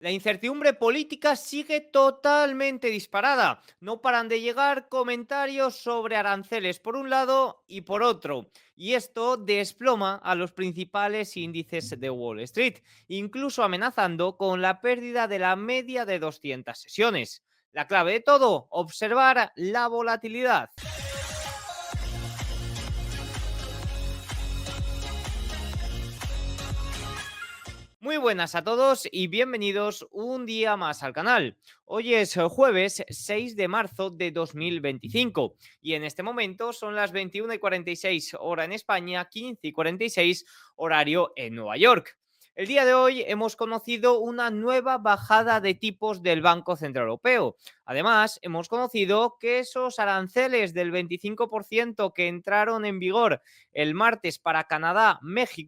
La incertidumbre política sigue totalmente disparada. No paran de llegar comentarios sobre aranceles por un lado y por otro. Y esto desploma a los principales índices de Wall Street, incluso amenazando con la pérdida de la media de 200 sesiones. La clave de todo, observar la volatilidad. Muy buenas a todos y bienvenidos un día más al canal. Hoy es jueves 6 de marzo de 2025 y en este momento son las 21:46 hora en España, 15:46 horario en Nueva York. El día de hoy hemos conocido una nueva bajada de tipos del Banco Central Europeo. Además, hemos conocido que esos aranceles del 25% que entraron en vigor el martes para Canadá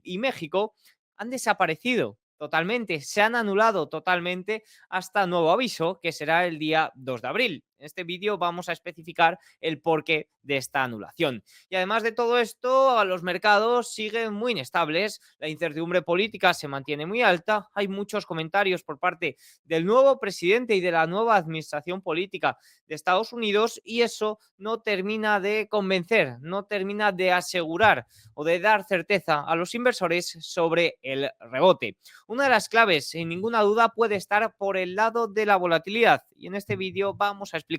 y México han desaparecido totalmente, se han anulado totalmente hasta nuevo aviso, que será el día 2 de abril. En este vídeo vamos a especificar el porqué de esta anulación. Y además de todo esto, los mercados siguen muy inestables, la incertidumbre política se mantiene muy alta, hay muchos comentarios por parte del nuevo presidente y de la nueva administración política de Estados Unidos y eso no termina de convencer, no termina de asegurar o de dar certeza a los inversores sobre el rebote. Una de las claves, sin ninguna duda, puede estar por el lado de la volatilidad y en este vídeo vamos a explicar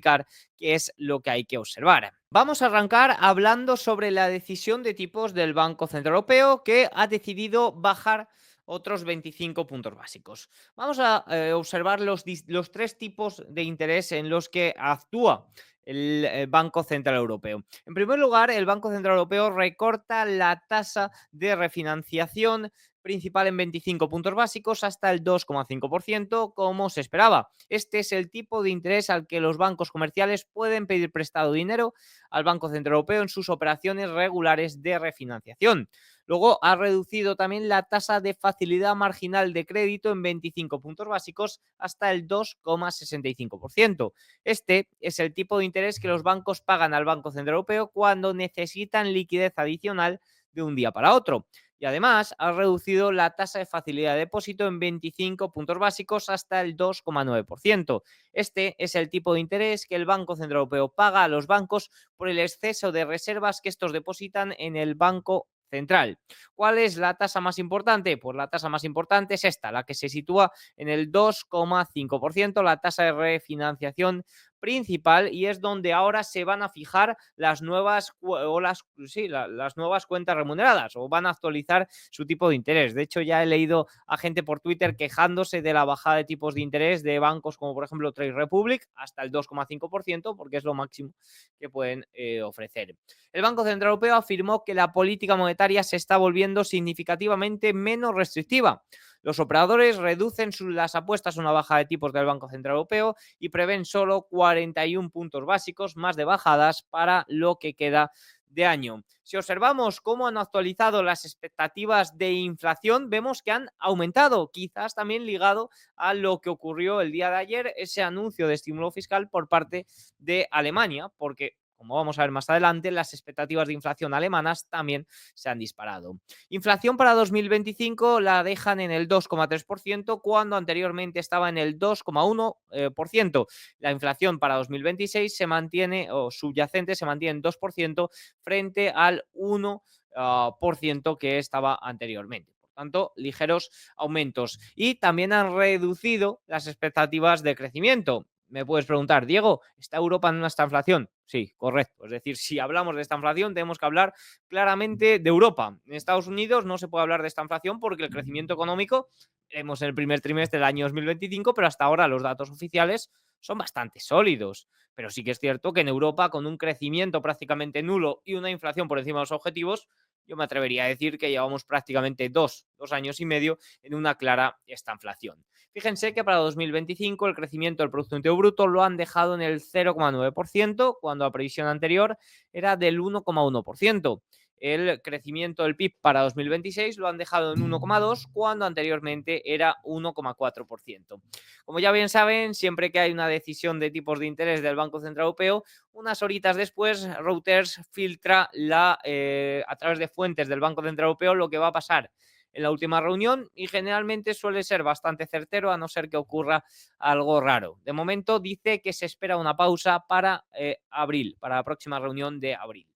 qué es lo que hay que observar. Vamos a arrancar hablando sobre la decisión de tipos del Banco Central Europeo que ha decidido bajar otros 25 puntos básicos. Vamos a observar los tres tipos de interés en los que actúa el Banco Central Europeo. En primer lugar, el Banco Central Europeo recorta la tasa de refinanciación principal en 25 puntos básicos hasta el 2,5%, como se esperaba. Este es el tipo de interés al que los bancos comerciales pueden pedir prestado dinero al Banco Central Europeo en sus operaciones regulares de refinanciación. Luego ha reducido también la tasa de facilidad marginal de crédito en 25 puntos básicos hasta el 2,65%. Este es el tipo de interés que los bancos pagan al Banco Central Europeo cuando necesitan liquidez adicional de un día para otro. Y además ha reducido la tasa de facilidad de depósito en 25 puntos básicos hasta el 2,9%. Este es el tipo de interés que el Banco Central Europeo paga a los bancos por el exceso de reservas que estos depositan en el Banco Central. ¿Cuál es la tasa más importante? Pues la tasa más importante es esta, la que se sitúa en el 2,5%, la tasa de refinanciación principal, y es donde ahora se van a fijar las nuevas las nuevas cuentas remuneradas o van a actualizar su tipo de interés. De hecho, ya he leído a gente por Twitter quejándose de la bajada de tipos de interés de bancos como por ejemplo Trade Republic hasta el 2,5% porque es lo máximo que pueden ofrecer. El Banco Central Europeo afirmó que la política monetaria se está volviendo significativamente menos restrictiva. Los operadores reducen las apuestas a una baja de tipos del Banco Central Europeo y prevén solo 41 puntos básicos más de bajadas para lo que queda de año. Si observamos cómo han actualizado las expectativas de inflación, vemos que han aumentado, quizás también ligado a lo que ocurrió el día de ayer, ese anuncio de estímulo fiscal por parte de Alemania, porque como vamos a ver más adelante, las expectativas de inflación alemanas también se han disparado. Inflación para 2025 la dejan en el 2,3% cuando anteriormente estaba en el 2,1%. La inflación para 2026 se mantiene, o subyacente, se mantiene en 2% frente al 1% que estaba anteriormente. Por tanto, ligeros aumentos. Y también han reducido las expectativas de crecimiento. Me puedes preguntar, Diego, ¿está Europa en una estanflación? Sí, correcto. Es decir, si hablamos de estanflación, tenemos que hablar claramente de Europa. En Estados Unidos no se puede hablar de estanflación porque el crecimiento económico, vemos en el primer trimestre del año 2025, pero hasta ahora los datos oficiales son bastante sólidos. Pero sí que es cierto que en Europa, con un crecimiento prácticamente nulo y una inflación por encima de los objetivos, yo me atrevería a decir que llevamos prácticamente dos años y medio en una clara estanflación. Fíjense que para 2025 el crecimiento del Producto Interior Bruto lo han dejado en el 0,9%, cuando la previsión anterior era del 1,1%. El crecimiento del PIB para 2026 lo han dejado en 1,2 cuando anteriormente era 1,4%. Como ya bien saben, siempre que hay una decisión de tipos de interés del Banco Central Europeo, unas horitas después Reuters filtra a través de fuentes del Banco Central Europeo lo que va a pasar en la última reunión y generalmente suele ser bastante certero a no ser que ocurra algo raro. De momento dice que se espera una pausa para abril, para la próxima reunión de abril.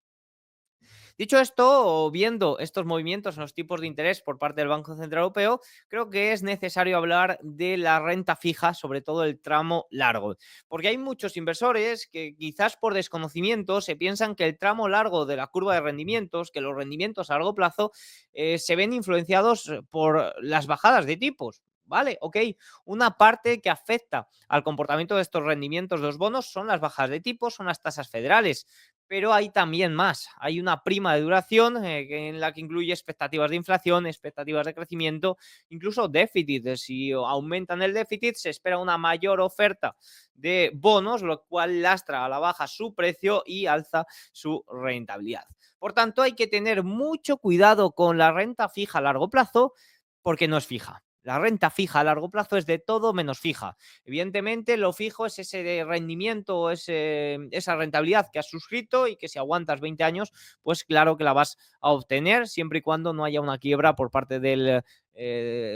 Dicho esto, o viendo estos movimientos en los tipos de interés por parte del Banco Central Europeo, creo que es necesario hablar de la renta fija, sobre todo el tramo largo, porque hay muchos inversores que quizás por desconocimiento se piensan que el tramo largo de la curva de rendimientos, que los rendimientos a largo plazo se ven influenciados por las bajadas de tipos. Vale, ok. Una parte que afecta al comportamiento de estos rendimientos de los bonos son las bajadas de tipos, son las tasas federales, pero hay también más. Hay una prima de duración en la que incluye expectativas de inflación, expectativas de crecimiento, incluso déficit. Si aumentan el déficit, se espera una mayor oferta de bonos, lo cual lastra a la baja su precio y alza su rentabilidad. Por tanto, hay que tener mucho cuidado con la renta fija a largo plazo porque no es fija. La renta fija a largo plazo es de todo menos fija. Evidentemente, lo fijo es ese rendimiento, esa rentabilidad que has suscrito y que si aguantas 20 años, pues claro que la vas a obtener siempre y cuando no haya una quiebra por parte del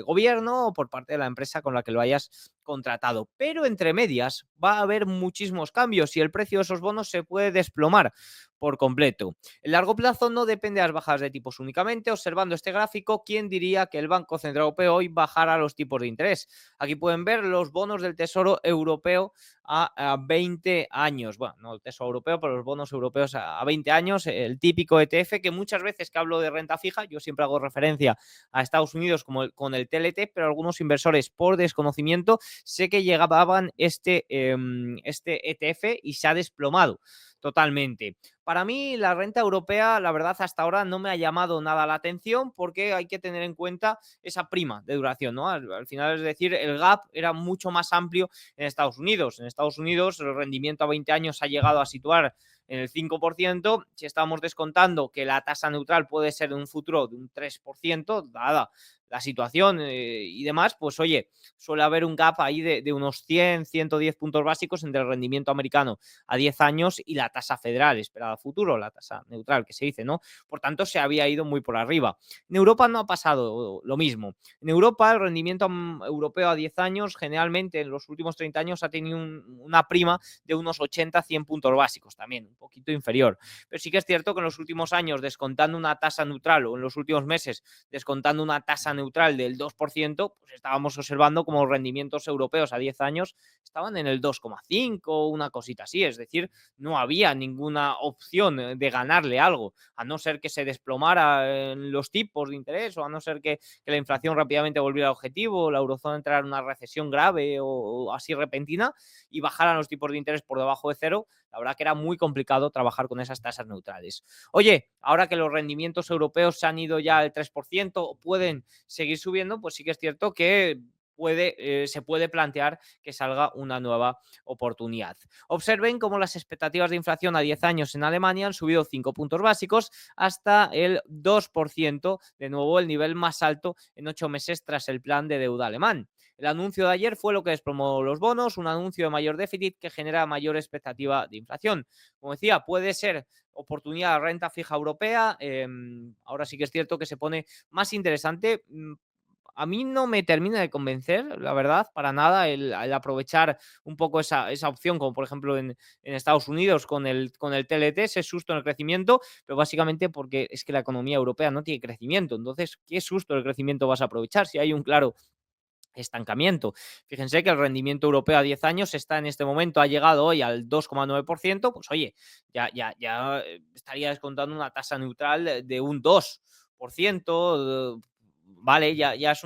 gobierno o por parte de la empresa con la que lo hayas contratado. Pero entre medias va a haber muchísimos cambios y el precio de esos bonos se puede desplomar por completo. El largo plazo no depende de las bajadas de tipos únicamente. Observando este gráfico, ¿quién diría que el Banco Central Europeo hoy bajará los tipos de interés? Aquí pueden ver los bonos del Tesoro Europeo a 20 años. Bueno, no el Tesoro Europeo, pero los bonos europeos a 20 años. El típico ETF que muchas veces que hablo de renta fija, yo siempre hago referencia a Estados Unidos como con el TLT, pero algunos inversores por desconocimiento sé que llegaban este ETF y se ha desplomado totalmente. Para mí, la renta europea, la verdad, hasta ahora no me ha llamado nada la atención porque hay que tener en cuenta esa prima de duración, ¿no? Al final, es decir, el gap era mucho más amplio en Estados Unidos. En Estados Unidos, el rendimiento a 20 años ha llegado a situar en el 5%. Si estamos descontando que la tasa neutral puede ser en un futuro de un 3%, dada la situación y demás, pues oye, suele haber un gap ahí de unos 100, 110 puntos básicos entre el rendimiento americano a 10 años y la tasa federal esperada a futuro, la tasa neutral que se dice, ¿no? Por tanto, se había ido muy por arriba. En Europa no ha pasado lo mismo. En Europa, el rendimiento europeo a 10 años, generalmente en los últimos 30 años, ha tenido una prima de unos 80, 100 puntos básicos, también un poquito inferior. Pero sí que es cierto que en los últimos años, descontando una tasa neutral, o en los últimos meses, descontando una tasa neutral del 2%, pues estábamos observando como rendimientos europeos a 10 años estaban en el 2,5, una cosita así. Es decir, no había ninguna opción de ganarle algo, a no ser que se desplomara en los tipos de interés o a no ser que la inflación rápidamente volviera al objetivo, la eurozona entrara en una recesión grave o así repentina y bajaran los tipos de interés por debajo de cero. La verdad que era muy complicado trabajar con esas tasas neutrales. Oye, ahora que los rendimientos europeos se han ido ya al 3% o pueden seguir subiendo, pues sí que es cierto que se puede plantear que salga una nueva oportunidad. Observen cómo las expectativas de inflación a 10 años en Alemania han subido 5 puntos básicos hasta el 2%, de nuevo el nivel más alto en 8 meses tras el plan de deuda alemán. El anuncio de ayer fue lo que desplomó los bonos, un anuncio de mayor déficit que genera mayor expectativa de inflación. Como decía, puede ser oportunidad de renta fija europea. Ahora sí que es cierto que se pone más interesante. A mí no me termina de convencer, la verdad, para nada, el aprovechar un poco esa opción, como por ejemplo en Estados Unidos con el TLT, ese susto en el crecimiento, pero básicamente porque es que la economía europea no tiene crecimiento. Entonces, ¿qué susto del crecimiento vas a aprovechar si hay un claro estancamiento? Fíjense que el rendimiento europeo a 10 años está en este momento, ha llegado hoy al 2,9%, pues oye, ya estaría descontando una tasa neutral de un 2%. Vale, ya es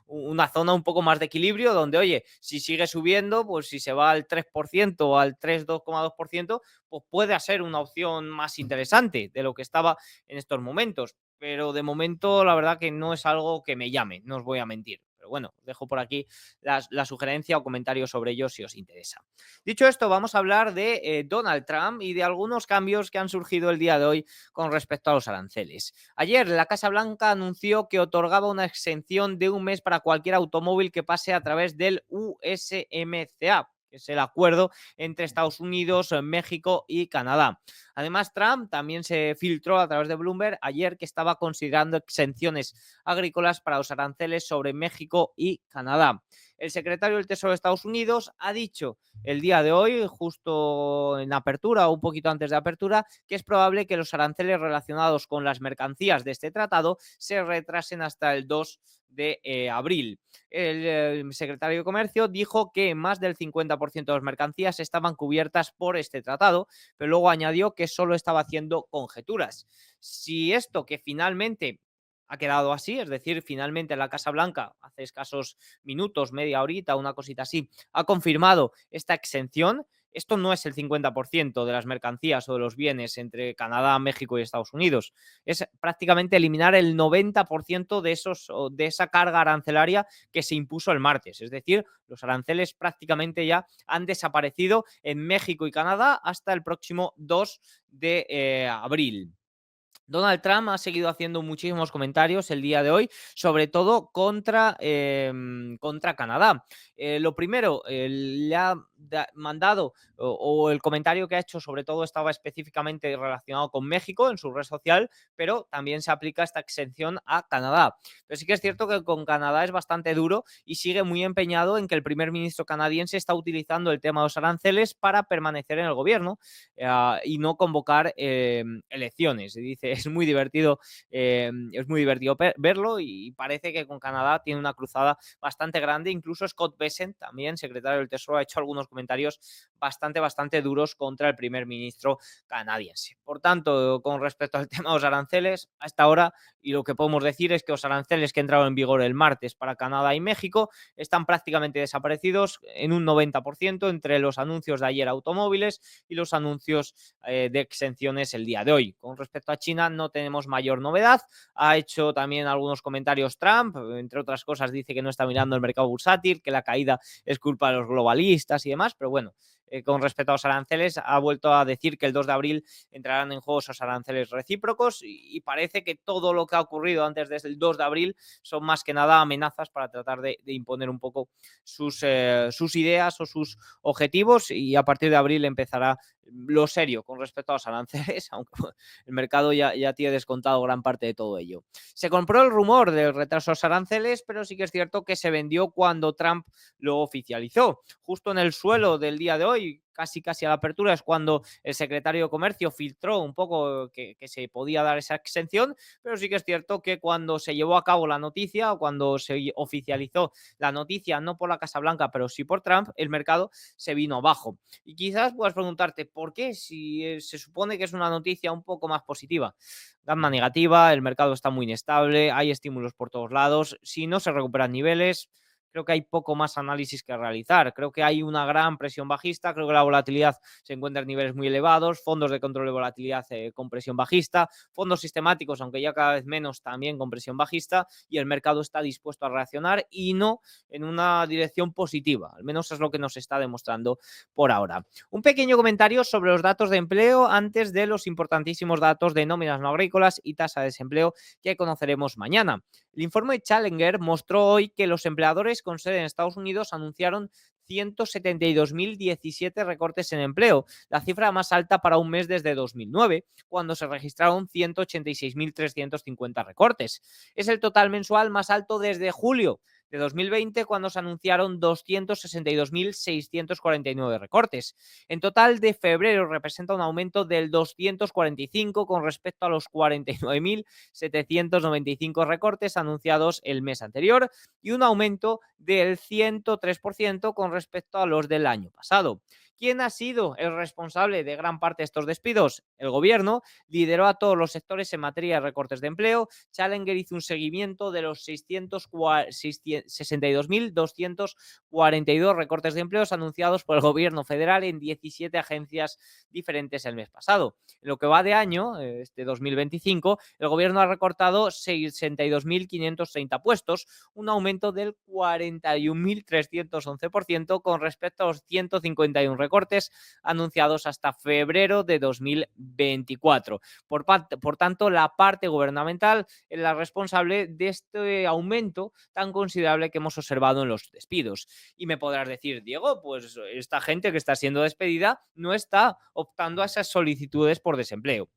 una zona un poco más de equilibrio donde, oye, si sigue subiendo, pues si se va al 3% o al 3,2%, pues puede ser una opción más interesante de lo que estaba en estos momentos. Pero de momento, la verdad que no es algo que me llame, no os voy a mentir. Pero bueno, dejo por aquí la sugerencia o comentario sobre ello si os interesa. Dicho esto, vamos a hablar de Donald Trump y de algunos cambios que han surgido el día de hoy con respecto a los aranceles. Ayer la Casa Blanca anunció que otorgaba una exención de un mes para cualquier automóvil que pase a través del USMCA, que es el acuerdo entre Estados Unidos, México y Canadá. Además, Trump también se filtró a través de Bloomberg ayer que estaba considerando exenciones agrícolas para los aranceles sobre México y Canadá. El secretario del Tesoro de Estados Unidos ha dicho el día de hoy, justo en apertura o un poquito antes de apertura, que es probable que los aranceles relacionados con las mercancías de este tratado se retrasen hasta el 2 de abril. El secretario de Comercio dijo que más del 50% de las mercancías estaban cubiertas por este tratado, pero luego añadió que solo estaba haciendo conjeturas. Si esto que finalmente ha quedado así, es decir, finalmente la Casa Blanca, hace escasos minutos, media horita, una cosita así, ha confirmado esta exención. Esto no es el 50% de las mercancías o de los bienes entre Canadá, México y Estados Unidos. Es prácticamente eliminar el 90% de esa carga arancelaria que se impuso el martes. Es decir, los aranceles prácticamente ya han desaparecido en México y Canadá hasta el próximo 2 de abril. Donald Trump ha seguido haciendo muchísimos comentarios el día de hoy, sobre todo contra Canadá. Lo primero, le ha mandado o el comentario que ha hecho sobre todo estaba específicamente relacionado con México en su red social, pero también se aplica esta exención a Canadá. Pero sí que es cierto que con Canadá es bastante duro y sigue muy empeñado en que el primer ministro canadiense está utilizando el tema de los aranceles para permanecer en el gobierno y no convocar elecciones. Y dice, es muy divertido verlo y parece que con Canadá tiene una cruzada bastante grande. Incluso Scott Bessent, también secretario del Tesoro, ha hecho algunos comentarios bastante duros contra el primer ministro canadiense. Por tanto, con respecto al tema de los aranceles, hasta ahora, y lo que podemos decir es que los aranceles que entraron en vigor el martes para Canadá y México están prácticamente desaparecidos en un 90% entre los anuncios de ayer automóviles y los anuncios de exenciones el día de hoy. Con respecto a China no tenemos mayor novedad. Ha hecho también algunos comentarios Trump, entre otras cosas dice que no está mirando el mercado bursátil, que la caída es culpa de los globalistas y demás, pero bueno, con respecto a los aranceles, ha vuelto a decir que el 2 de abril entrarán en juego esos aranceles recíprocos y parece que todo lo que ha ocurrido antes del 2 de abril son más que nada amenazas para tratar de imponer un poco sus ideas o sus objetivos, y a partir de abril empezará lo serio con respecto a los aranceles, aunque el mercado ya tiene descontado gran parte de todo ello. Se compró el rumor del retraso de los aranceles, pero sí que es cierto que se vendió cuando Trump lo oficializó. Justo en el suelo del día de hoy, casi a la apertura, es cuando el secretario de Comercio filtró un poco que se podía dar esa exención, pero sí que es cierto que cuando se llevó a cabo la noticia o cuando se oficializó la noticia, no por la Casa Blanca, pero sí por Trump, el mercado se vino abajo. Y quizás puedas preguntarte, ¿por qué? Si se supone que es una noticia un poco más positiva. Gamma negativa, el mercado está muy inestable, hay estímulos por todos lados, si no se recuperan niveles, creo que hay poco más análisis que realizar. Creo que hay una gran presión bajista, creo que la volatilidad se encuentra en niveles muy elevados, fondos de control de volatilidad con presión bajista, fondos sistemáticos, aunque ya cada vez menos, también con presión bajista, y el mercado está dispuesto a reaccionar y no en una dirección positiva. Al menos es lo que nos está demostrando por ahora. Un pequeño comentario sobre los datos de empleo antes de los importantísimos datos de nóminas no agrícolas y tasa de desempleo que conoceremos mañana. El informe Challenger mostró hoy que los empleadores con sede en Estados Unidos anunciaron 172.017 recortes en empleo, la cifra más alta para un mes desde 2009, cuando se registraron 186.350 recortes. Es el total mensual más alto desde julio de 2020, cuando se anunciaron 262.649 recortes. En total, de febrero representa un aumento del 245 con respecto a los 49.795 recortes anunciados el mes anterior y un aumento del 103% con respecto a los del año pasado. ¿Quién ha sido el responsable de gran parte de estos despidos? El gobierno lideró a todos los sectores en materia de recortes de empleo. Challenger hizo un seguimiento de los 62.242 recortes de empleos anunciados por el gobierno federal en 17 agencias diferentes el mes pasado. En lo que va de año, este 2025, el gobierno ha recortado 62.530 puestos, un aumento del 41.311% con respecto a los 151 recortes anunciados hasta febrero de 2024. Por tanto, la parte gubernamental es la responsable de este aumento tan considerable que hemos observado en los despidos. Y me podrás decir, Diego, pues esta gente que está siendo despedida no está optando a esas solicitudes por desempleo.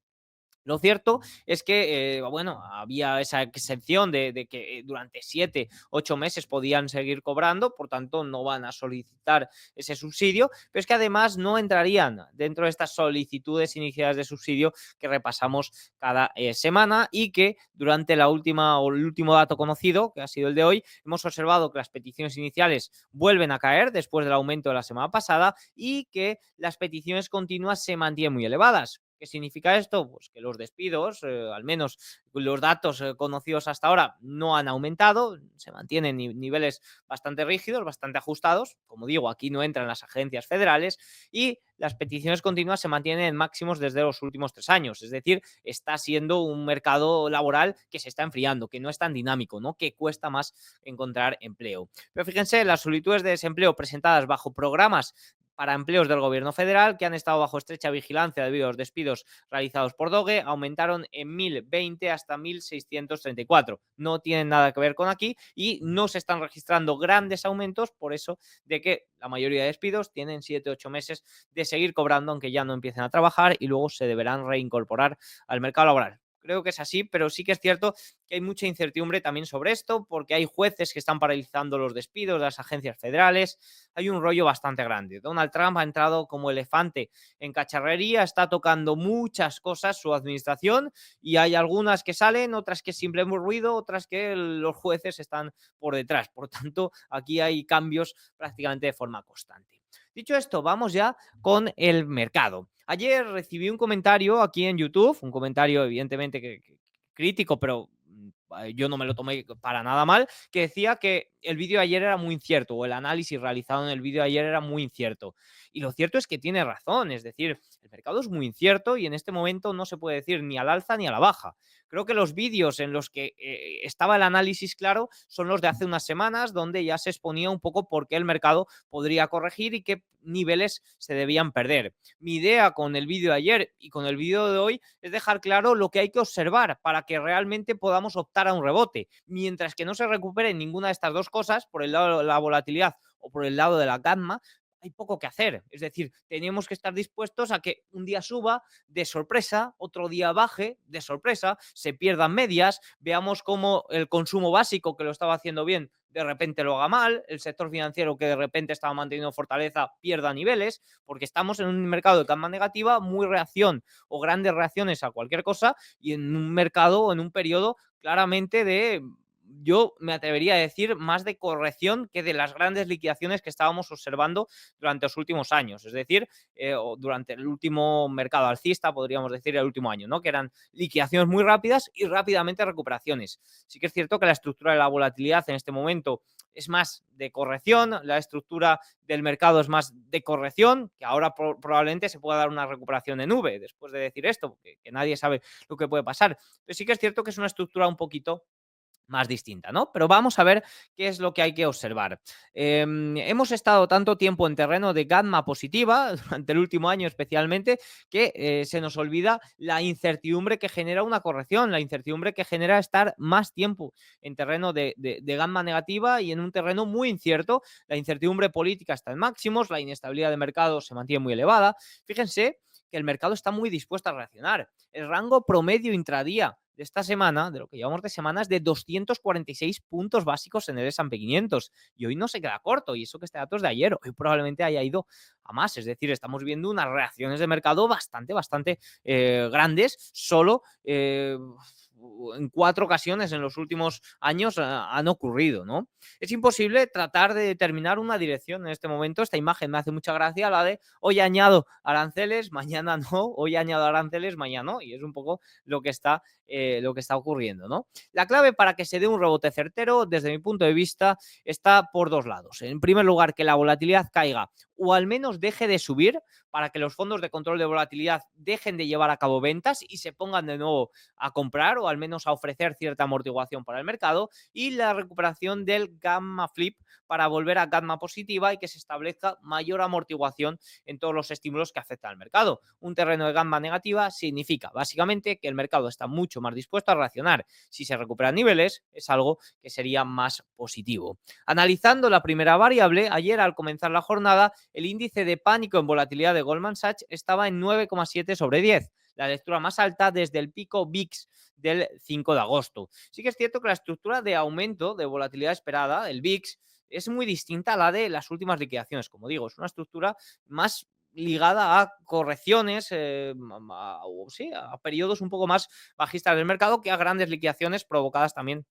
Lo cierto es que, bueno, había esa exención de que durante 7, 8 meses podían seguir cobrando, por tanto, no van a solicitar ese subsidio, pero es que además no entrarían dentro de estas solicitudes iniciales de subsidio que repasamos cada semana y que durante la última o el último dato conocido, que ha sido el de hoy, hemos observado que las peticiones iniciales vuelven a caer después del aumento de la semana pasada y que las peticiones continuas se mantienen muy elevadas. ¿Qué significa esto? Pues que los despidos, al menos los datos conocidos hasta ahora, no han aumentado, se mantienen niveles bastante rígidos, bastante ajustados. Como digo, aquí no entran las agencias federales y las peticiones continuas se mantienen en máximos desde los últimos 3 años. Es decir, está siendo un mercado laboral que se está enfriando, que no es tan dinámico, ¿no? Que cuesta más encontrar empleo. Pero fíjense, las solicitudes de desempleo presentadas bajo programas para empleos del gobierno federal que han estado bajo estrecha vigilancia debido a los despidos realizados por DOGE aumentaron en 1020 hasta 1634. No tienen nada que ver con aquí y no se están registrando grandes aumentos por eso de que la mayoría de despidos tienen 7-8 meses de seguir cobrando aunque ya no empiecen a trabajar y luego se deberán reincorporar al mercado laboral. Creo que es así, pero sí que es cierto que hay mucha incertidumbre también sobre esto, porque hay jueces que están paralizando los despidos de las agencias federales. Hay un rollo bastante grande. Donald Trump ha entrado como elefante en cacharrería, está tocando muchas cosas su administración y hay algunas que salen, otras que simplemente ruido, otras que los jueces están por detrás. Por tanto, aquí hay cambios prácticamente de forma constante. Dicho esto, vamos ya con el mercado. Ayer recibí un comentario aquí en YouTube, un comentario evidentemente crítico, pero yo no me lo tomé para nada mal, que decía que el vídeo de ayer era muy incierto o el análisis realizado en el vídeo de ayer era muy incierto. Y lo cierto es que tiene razón, es decir, el mercado es muy incierto y en este momento no se puede decir ni al alza ni a la baja. Creo que los vídeos en los que estaba el análisis claro son los de hace unas semanas, donde ya se exponía un poco por qué el mercado podría corregir y qué niveles se debían perder. Mi idea con el vídeo de ayer y con el vídeo de hoy es dejar claro lo que hay que observar para que realmente podamos optar a un rebote. Mientras que no se recupere ninguna de estas dos cosas, por el lado de la volatilidad o por el lado de la gamma, hay poco que hacer. Es decir, tenemos que estar dispuestos a que un día suba de sorpresa, otro día baje de sorpresa, se pierdan medias, veamos cómo el consumo básico, que lo estaba haciendo bien, de repente lo haga mal, el sector financiero que de repente estaba manteniendo fortaleza pierda niveles, porque estamos en un mercado de gamma negativa, muy reacción o grandes reacciones a cualquier cosa y en un mercado, en un periodo claramente de, yo me atrevería a decir, más de corrección que de las grandes liquidaciones que estábamos observando durante los últimos años, es decir, o durante el último mercado alcista, podríamos decir, el último año, ¿no? Que eran liquidaciones muy rápidas y rápidamente recuperaciones. Sí que es cierto que la estructura de la volatilidad en este momento es más de corrección, la estructura del mercado es más de corrección, que ahora probablemente se pueda dar una recuperación en V después de decir esto, porque que nadie sabe lo que puede pasar. Pero sí que es cierto que es una estructura un poquito más distinta, ¿no? Pero vamos a ver qué es lo que hay que observar. Hemos estado tanto tiempo en terreno de gamma positiva, durante el último año especialmente, que se nos olvida la incertidumbre que genera una corrección, la incertidumbre que genera estar más tiempo en terreno de gamma negativa y en un terreno muy incierto. La incertidumbre política está en máximos, la inestabilidad de mercado se mantiene muy elevada. Fíjense que el mercado está muy dispuesto a reaccionar. El rango promedio intradía de esta semana, de lo que llevamos de semana, es de 246 puntos básicos en el S&P 500 y hoy no se queda corto, y eso que este dato es de ayer, hoy probablemente haya ido a más, es decir, estamos viendo unas reacciones de mercado bastante grandes, solo en 4 ocasiones en los últimos años han ocurrido, ¿no? Es imposible tratar de determinar una dirección en este momento. Esta imagen me hace mucha gracia, la de hoy añado aranceles, mañana no, hoy añado aranceles, mañana no, y es un poco lo que está lo que está ocurriendo, ¿no? La clave para que se dé un rebote certero, desde mi punto de vista, está por dos lados. En primer lugar, que la volatilidad caiga o al menos deje de subir para que los fondos de control de volatilidad dejen de llevar a cabo ventas y se pongan de nuevo a comprar o al menos a ofrecer cierta amortiguación para el mercado, y la recuperación del gamma flip para volver a gamma positiva y que se establezca mayor amortiguación en todos los estímulos que afectan al mercado. Un terreno de gamma negativa significa básicamente que el mercado está mucho más dispuesto a reaccionar. Si se recuperan niveles, es algo que sería más positivo. Analizando la primera variable, ayer al comenzar la jornada, el índice de pánico en volatilidad de Goldman Sachs estaba en 9,7 sobre 10, la lectura más alta desde el pico VIX del 5 de agosto. Sí que es cierto que la estructura de aumento de volatilidad esperada, el VIX, es muy distinta a la de las últimas liquidaciones. Como digo, es una estructura más ligada a correcciones, sí, a periodos un poco más bajistas del mercado que a grandes liquidaciones provocadas también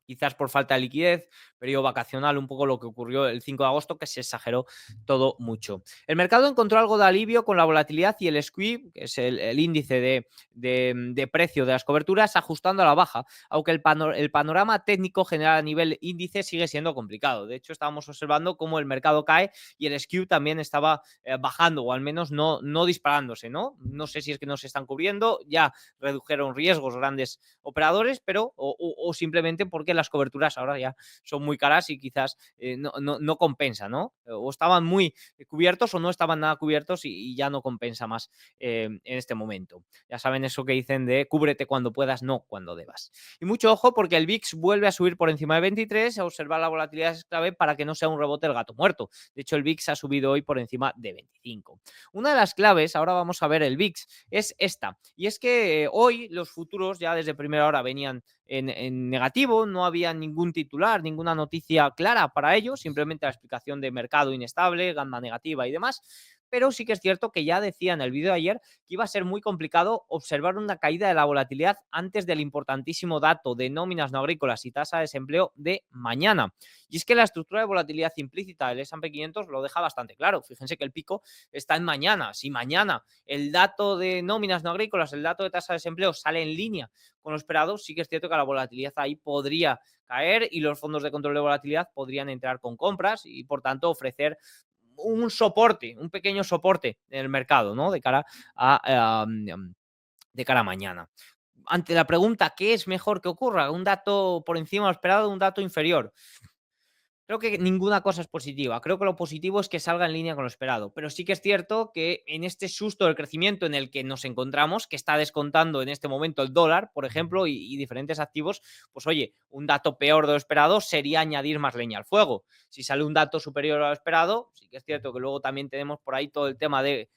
quizás por falta de liquidez, periodo vacacional, un poco lo que ocurrió el 5 de agosto, que se exageró todo mucho. El mercado encontró algo de alivio con la volatilidad y el squeeze, que es el índice de precio de las coberturas, ajustando a la baja, aunque el panorama técnico general a nivel índice sigue siendo complicado. De hecho, estábamos observando cómo el mercado cae y el skew también estaba bajando, o al menos no disparándose, ¿no? No sé si es que no se están cubriendo, ya redujeron riesgos grandes operadores, pero o simplemente porque las coberturas ahora ya son muy caras y quizás no compensa, ¿no? O estaban muy cubiertos o no estaban nada cubiertos y ya no compensa más en este momento. Ya saben eso que dicen de cúbrete cuando puedas, no cuando debas. Y mucho ojo porque el VIX vuelve a subir por encima de 23, a observar la volatilidad es clave para que no sea un rebote el gato muerto. De hecho, el VIX ha subido hoy por encima de 25. Una de las claves, ahora vamos a ver el VIX, es esta. Y es que hoy los futuros ya desde primera hora venían en negativo, no había ningún titular, ninguna noticia clara para ello, simplemente la explicación de mercado inestable, gamma negativa y demás. Pero sí que es cierto que ya decía en el vídeo de ayer que iba a ser muy complicado observar una caída de la volatilidad antes del importantísimo dato de nóminas no agrícolas y tasa de desempleo de mañana. Y es que la estructura de volatilidad implícita del S&P 500 lo deja bastante claro. Fíjense que el pico está en mañana. Si mañana el dato de nóminas no agrícolas, el dato de tasa de desempleo sale en línea con lo esperado, sí que es cierto que la volatilidad ahí podría caer y los fondos de control de volatilidad podrían entrar con compras y por tanto ofrecer un soporte, un pequeño soporte en el mercado, ¿no? De cara a mañana. Ante la pregunta, ¿qué es mejor que ocurra? ¿Un dato por encima de lo esperado o un dato inferior? Creo que ninguna cosa es positiva. Creo que lo positivo es que salga en línea con lo esperado. Pero sí que es cierto que en este susto del crecimiento en el que nos encontramos, que está descontando en este momento el dólar, por ejemplo, y diferentes activos, pues oye, un dato peor de lo esperado sería añadir más leña al fuego. Si sale un dato superior a lo esperado, sí que es cierto que luego también tenemos por ahí todo el tema de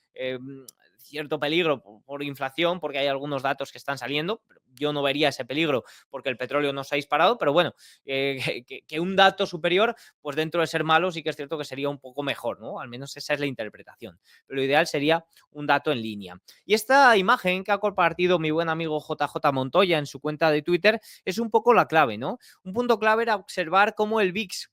cierto peligro por inflación, porque hay algunos datos que están saliendo. Pero yo no vería ese peligro porque el petróleo no se ha disparado, pero bueno, que un dato superior, pues dentro de ser malo, sí que es cierto que sería un poco mejor, ¿no? Al menos esa es la interpretación. Pero lo ideal sería un dato en línea. Y esta imagen que ha compartido mi buen amigo JJ Montoya en su cuenta de Twitter es un poco la clave, ¿no? Un punto clave era observar cómo el VIX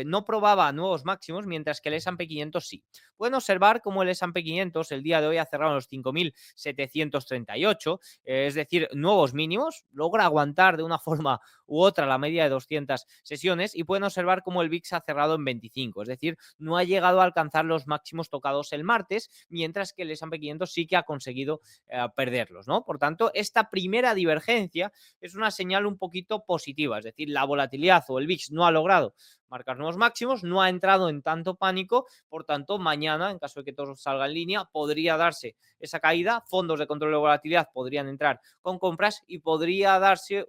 no probaba nuevos máximos, mientras que el S&P 500 sí. Pueden observar cómo el S&P 500 el día de hoy ha cerrado en los 5.738, es decir, nuevos mínimos, logra aguantar de una forma u otra la media de 200 sesiones y pueden observar cómo el VIX ha cerrado en 25, es decir, no ha llegado a alcanzar los máximos tocados el martes, mientras que el S&P 500 sí que ha conseguido perderlos, ¿no? Por tanto, esta primera divergencia es una señal un poquito positiva, es decir, la volatilidad o el VIX no ha logrado marcar nuevos máximos, no ha entrado en tanto pánico, por tanto, mañana, en caso de que todo salga en línea, podría darse esa caída, fondos de control de volatilidad podrían entrar con compras y podría darse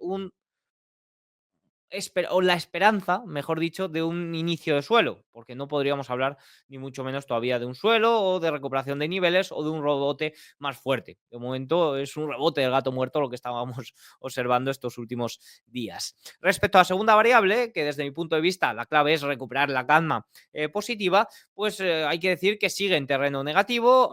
o la esperanza, mejor dicho, de un inicio de suelo, porque no podríamos hablar ni mucho menos todavía de un suelo o de recuperación de niveles o de un rebote más fuerte. De momento es un rebote del gato muerto lo que estábamos observando estos últimos días. Respecto a la segunda variable, que desde mi punto de vista la clave es recuperar la calma positiva, pues hay que decir que sigue en terreno negativo.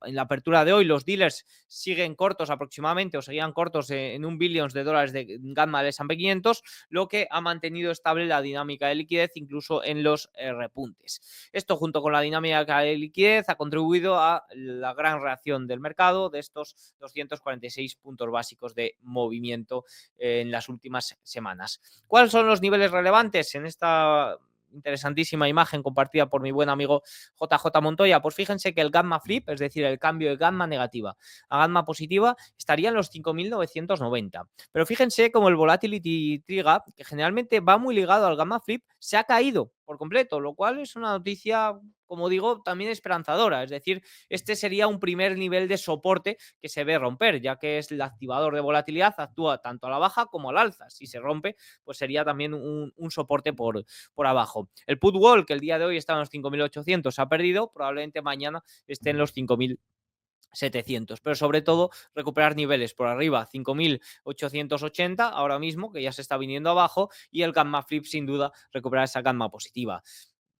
En la apertura de hoy los dealers siguen cortos aproximadamente o seguían cortos en $1 billón de gamma del S&P 500, lo que ha mantenido estable la dinámica de liquidez incluso en los repuntes. Esto junto con la dinámica de liquidez ha contribuido a la gran reacción del mercado de estos 246 puntos básicos de movimiento en las últimas semanas. ¿Cuáles son los niveles relevantes en esta interesantísima imagen compartida por mi buen amigo JJ Montoya? Pues fíjense que el gamma flip, es decir, el cambio de gamma negativa a gamma positiva, estaría en los 5.990. Pero fíjense como el volatility trigger, que generalmente va muy ligado al gamma flip, se ha caído por completo, lo cual es una noticia, como digo, también esperanzadora. Es decir, este sería un primer nivel de soporte que se ve romper, ya que es el activador de volatilidad, actúa tanto a la baja como al alza. Si se rompe, pues sería también un soporte por abajo. El put wall, que el día de hoy está en los 5.800, se ha perdido, probablemente mañana esté en los 5.700, pero sobre todo recuperar niveles por arriba, 5.880 ahora mismo, que ya se está viniendo abajo, y el gamma flip sin duda recuperar esa gamma positiva.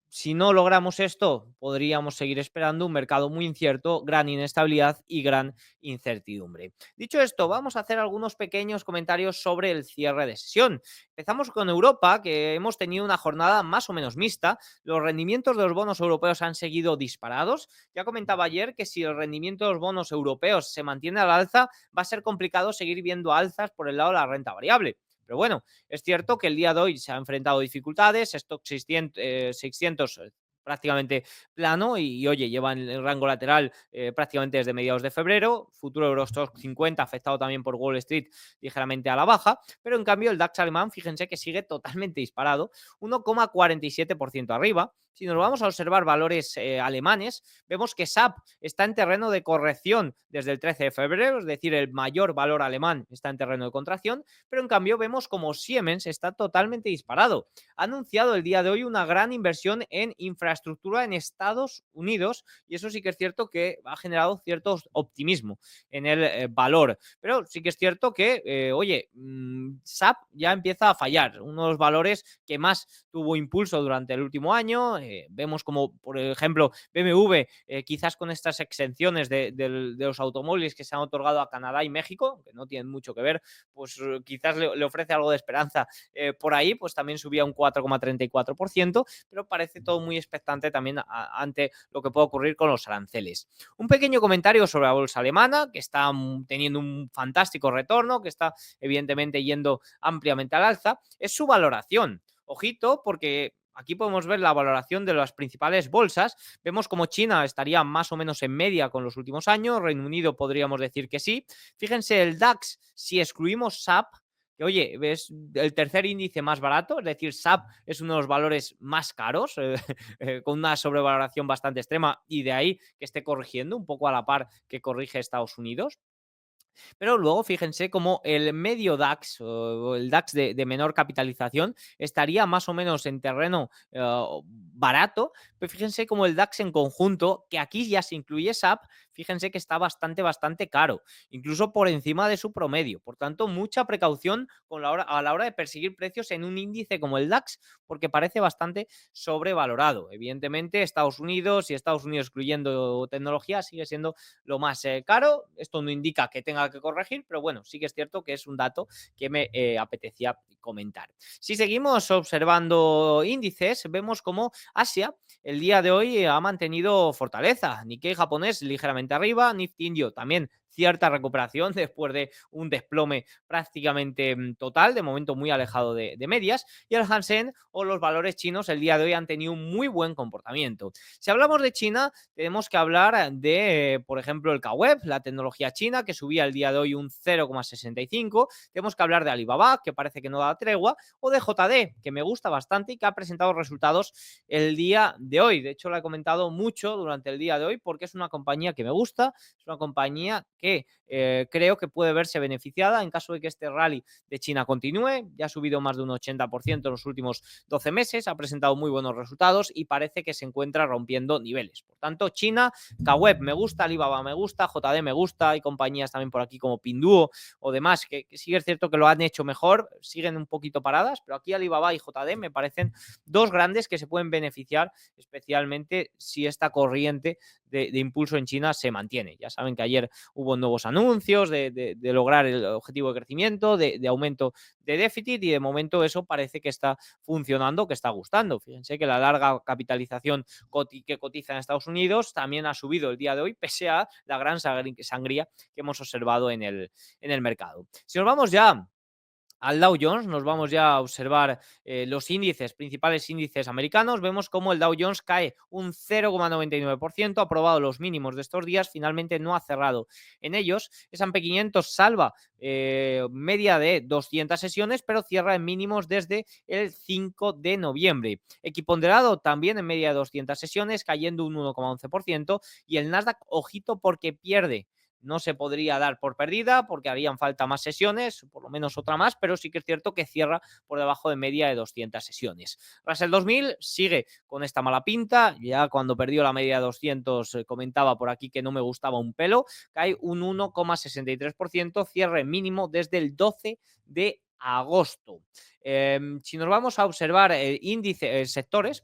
Si no logramos esto, podríamos seguir esperando un mercado muy incierto, gran inestabilidad y gran incertidumbre. Dicho esto, vamos a hacer algunos pequeños comentarios sobre el cierre de sesión. Empezamos con Europa, que hemos tenido una jornada más o menos mixta. Los rendimientos de los bonos europeos han seguido disparados. Ya comentaba ayer que si el rendimiento de los bonos europeos se mantiene al alza, va a ser complicado seguir viendo alzas por el lado de la renta variable. Pero bueno, es cierto que el día de hoy se ha enfrentado a dificultades, stock 600 prácticamente plano y oye, lleva en el rango lateral prácticamente desde mediados de febrero, futuro Eurostock 50 afectado también por Wall Street ligeramente a la baja, pero en cambio el DAX alemán, fíjense que sigue totalmente disparado, 1,47% arriba. Si nos vamos a observar valores alemanes, vemos que SAP está en terreno de corrección desde el 13 de febrero, es decir, el mayor valor alemán está en terreno de contracción, pero en cambio vemos como Siemens está totalmente disparado. Ha anunciado el día de hoy una gran inversión en infraestructura en Estados Unidos y eso sí que es cierto que ha generado cierto optimismo en el valor, pero sí que es cierto que, oye, SAP ya empieza a fallar, uno de los valores que más tuvo impulso durante el último año, vemos como, por ejemplo, BMW, quizás con estas exenciones de los automóviles que se han otorgado a Canadá y México, que no tienen mucho que ver, pues quizás le ofrece algo de esperanza por ahí, pues también subía un 4,34%, pero parece todo muy expectante también ante lo que puede ocurrir con los aranceles. Un pequeño comentario sobre la bolsa alemana, que está teniendo un fantástico retorno, que está evidentemente yendo ampliamente al alza, es su valoración. Ojito, porque aquí podemos ver la valoración de las principales bolsas. Vemos como China estaría más o menos en media con los últimos años. Reino Unido podríamos decir que sí. Fíjense, el DAX, si excluimos SAP, que oye, es el tercer índice más barato, es decir, SAP es uno de los valores más caros, con una sobrevaloración bastante extrema y de ahí que esté corrigiendo un poco a la par que corrige Estados Unidos. Pero luego fíjense como el medio DAX o el DAX de menor capitalización estaría más o menos en terreno barato, pero fíjense como el DAX en conjunto, que aquí ya se incluye SAP, fíjense que está bastante caro, incluso por encima de su promedio. Por tanto, mucha precaución a la hora de perseguir precios en un índice como el DAX, porque parece bastante sobrevalorado. Evidentemente, Estados Unidos y Estados Unidos excluyendo tecnología sigue siendo lo más caro. Esto no indica que tenga que corregir, pero bueno, sí que es cierto que es un dato que me apetecía comentar. Si seguimos observando índices, vemos como Asia el día de hoy ha mantenido fortaleza. Nikkei japonés ligeramente arriba, Nifty indio también cierta recuperación después de un desplome prácticamente total, de momento muy alejado de medias, y el Hansen o los valores chinos el día de hoy han tenido un muy buen comportamiento. Si hablamos de China, tenemos que hablar de, por ejemplo, el KWEB, la tecnología china, que subía el día de hoy un 0,65. Tenemos que hablar de Alibaba, que parece que no da tregua, o de JD, que me gusta bastante y que ha presentado resultados el día de hoy. De hecho, lo he comentado mucho durante el día de hoy porque es una compañía que me gusta, es una compañía que creo que puede verse beneficiada en caso de que este rally de China continúe. Ya ha subido más de un 80% en los últimos 12 meses, ha presentado muy buenos resultados y parece que se encuentra rompiendo niveles. Por tanto, China, KWEB me gusta, Alibaba me gusta, JD me gusta, hay compañías también por aquí como Pinduo o demás que sí es cierto que lo han hecho mejor, siguen un poquito paradas, pero aquí Alibaba y JD me parecen dos grandes que se pueden beneficiar, especialmente si esta corriente de impulso en China se mantiene. Ya saben que ayer hubo con nuevos anuncios, de lograr el objetivo de crecimiento, de aumento de déficit, y de momento eso parece que está funcionando, que está gustando. Fíjense que la larga capitalización que cotiza en Estados Unidos también ha subido el día de hoy, pese a la gran sangría que hemos observado en el mercado. Si nos vamos ya al Dow Jones, nos vamos ya a observar los principales índices americanos. Vemos cómo el Dow Jones cae un 0,99%, ha probado los mínimos de estos días, finalmente no ha cerrado en ellos. S&P 500 salva media de 200 sesiones, pero cierra en mínimos desde el 5 de noviembre. Equiponderado también en media de 200 sesiones, cayendo un 1,11%, y el Nasdaq, ojito, porque pierde. No se podría dar por perdida porque harían falta más sesiones, por lo menos otra más, pero sí que es cierto que cierra por debajo de media de 200 sesiones. Russell 2000 sigue con esta mala pinta. Ya cuando perdió la media de 200 comentaba por aquí que no me gustaba un pelo. Cae un 1,63%, cierre mínimo desde el 12 de agosto. Si nos vamos a observar sectores,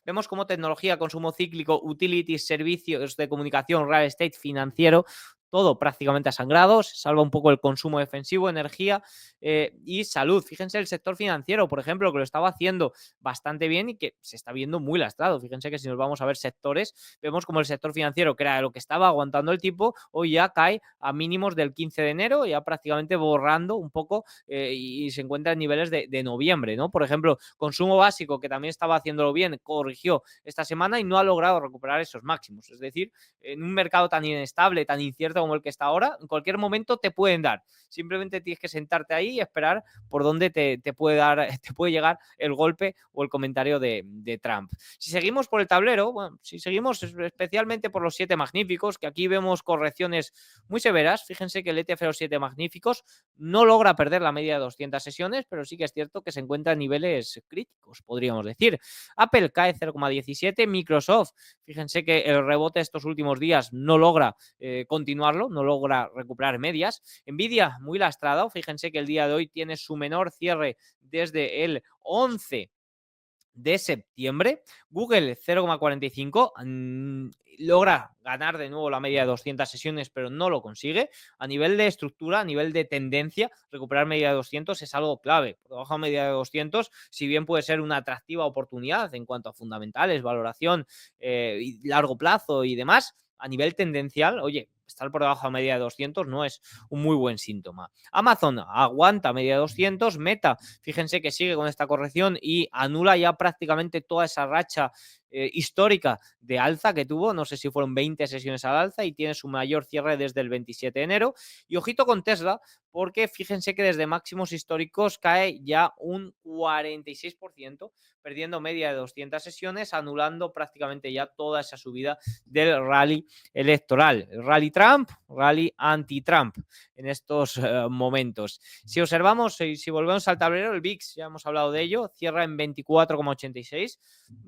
vemos como tecnología, consumo cíclico, utilities, servicios de comunicación, real estate, financiero, todo prácticamente a sangrado, se salva un poco el consumo defensivo, energía y salud. Fíjense el sector financiero, por ejemplo, que lo estaba haciendo bastante bien y que se está viendo muy lastrado. Fíjense que si nos vamos a ver sectores, vemos como el sector financiero, que era lo que estaba aguantando el tipo, hoy ya cae a mínimos del 15 de enero, ya prácticamente borrando un poco y se encuentra en niveles de noviembre, ¿no? Por ejemplo, consumo básico, que también estaba haciéndolo bien, corrigió esta semana y no ha logrado recuperar esos máximos. Es decir, en un mercado tan inestable, tan incierto como el que está ahora, en cualquier momento te pueden dar. Simplemente tienes que sentarte ahí y esperar por dónde te puede dar, te puede llegar el golpe o el comentario de Trump. Si seguimos por el tablero, bueno, si seguimos especialmente por los 7 magníficos, que aquí vemos correcciones muy severas. Fíjense que el ETF de los 7 magníficos no logra perder la media de 200 sesiones, pero sí que es cierto que se encuentra en niveles críticos, podríamos decir. Apple cae 0,17, Microsoft, fíjense que el rebote estos últimos días no logra continuarlo, no logra recuperar medias. Nvidia, muy lastrado, fíjense que el día de hoy tiene su menor cierre desde el 11 de septiembre. Google 0,45, logra ganar de nuevo la media de 200 sesiones, pero no lo consigue. A nivel de estructura, a nivel de tendencia, recuperar media de 200 es algo clave. Por debajo de media de 200, si bien puede ser una atractiva oportunidad en cuanto a fundamentales, valoración y largo plazo y demás, a nivel tendencial, oye, estar por debajo de media de 200 no es un muy buen síntoma. Amazon aguanta media de 200, Meta, fíjense que sigue con esta corrección y anula ya prácticamente toda esa racha histórica de alza que tuvo, no sé si fueron 20 sesiones al alza, y tiene su mayor cierre desde el 27 de enero. Y ojito con Tesla, porque fíjense que desde máximos históricos cae ya un 46%, perdiendo media de 200 sesiones, anulando prácticamente ya toda esa subida del rally electoral. Rally Trump, rally anti-Trump en estos momentos. Si observamos, si volvemos al tablero, el VIX, ya hemos hablado de ello, cierra en 24,86.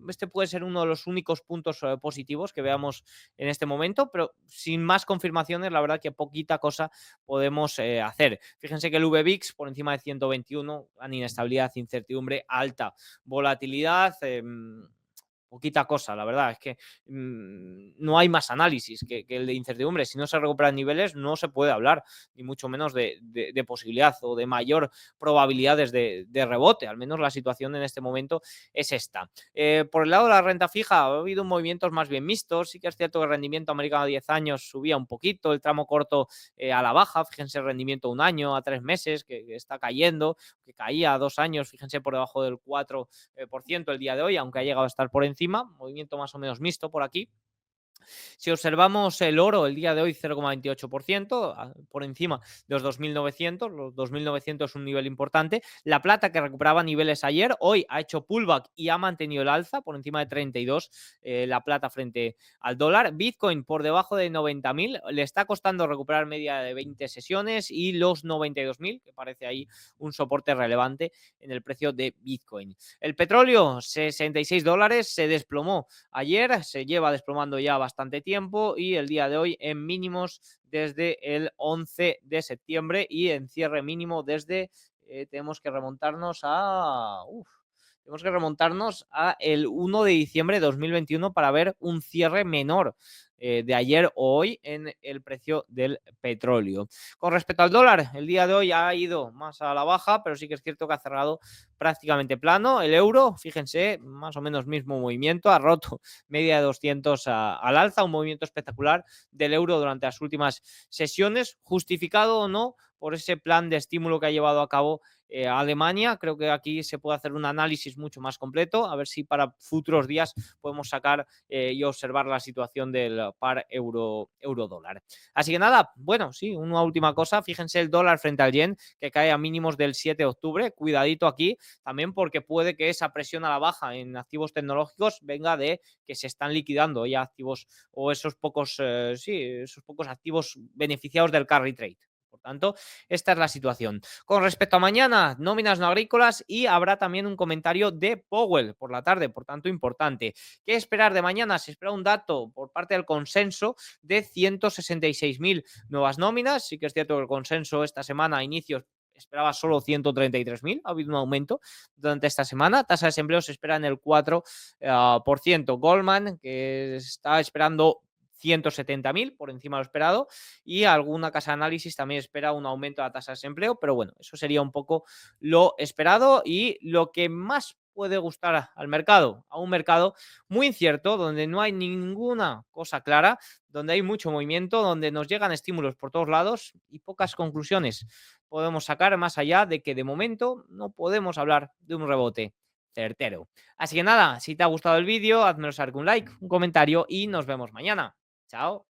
Este puede ser uno de los únicos puntos positivos que veamos en este momento, pero sin más confirmaciones, la verdad que poquita cosa podemos hacer. Fíjense que el VVIX por encima de 121, gran inestabilidad, incertidumbre, alta volatilidad. Poquita cosa, la verdad, es que no hay más análisis que el de incertidumbre. Si no se recuperan niveles, no se puede hablar, ni mucho menos de posibilidad o de mayor probabilidades de rebote. Al menos la situación en este momento es esta. Por el lado de la renta fija, ha habido movimientos más bien mixtos. Sí que es cierto que el rendimiento americano a 10 años subía un poquito, el tramo corto a la baja. Fíjense el rendimiento a 1 año, a 3 meses, que está cayendo, que caía a 2 años, fíjense por debajo del 4% el día de hoy, aunque ha llegado a estar por encima, movimiento más o menos mixto por aquí. Si observamos el oro el día de hoy 0,28%, por encima de los 2.900, los 2.900 es un nivel importante. La plata, que recuperaba niveles ayer, hoy ha hecho pullback y ha mantenido el alza por encima de 32 la plata frente al dólar. Bitcoin por debajo de 90.000, le está costando recuperar media de 20 sesiones y los 92.000, que parece ahí un soporte relevante en el precio de Bitcoin. El petróleo, $66, se desplomó ayer, se lleva desplomando ya bastante tiempo y el día de hoy en mínimos desde el 11 de septiembre y en cierre mínimo desde, tenemos que remontarnos a el 1 de diciembre de 2021 para ver un cierre menor de ayer o hoy en el precio del petróleo. Con respecto al dólar, el día de hoy ha ido más a la baja, pero sí que es cierto que ha cerrado prácticamente plano. El euro, fíjense, más o menos mismo movimiento, ha roto media de 200 al alza, un movimiento espectacular del euro durante las últimas sesiones, justificado o no por ese plan de estímulo que ha llevado a cabo Alemania. Creo que aquí se puede hacer un análisis mucho más completo, a ver si para futuros días podemos sacar y observar la situación del par euro-dólar. Así que nada, bueno, sí, una última cosa, fíjense el dólar frente al yen, que cae a mínimos del 7 de octubre, cuidadito aquí, también porque puede que esa presión a la baja en activos tecnológicos venga de que se están liquidando ya activos o esos pocos, esos pocos activos beneficiados del carry trade. Por tanto, esta es la situación. Con respecto a mañana, nóminas no agrícolas y habrá también un comentario de Powell por la tarde, por tanto, importante. ¿Qué esperar de mañana? Se espera un dato por parte del consenso de 166.000 nuevas nóminas. Sí que es cierto que el consenso esta semana a inicios esperaba solo 133.000, ha habido un aumento durante esta semana. Tasa de desempleo se espera en el 4%. Goldman, que está esperando 170.000 por encima de lo esperado, y alguna casa de análisis también espera un aumento de la tasa de desempleo, pero bueno, eso sería un poco lo esperado y lo que más puede gustar al mercado, a un mercado muy incierto, donde no hay ninguna cosa clara, donde hay mucho movimiento, donde nos llegan estímulos por todos lados y pocas conclusiones podemos sacar más allá de que de momento no podemos hablar de un rebote certero. Así que nada, si te ha gustado el vídeo, házmelo saber con un like, un comentario y nos vemos mañana. Chao.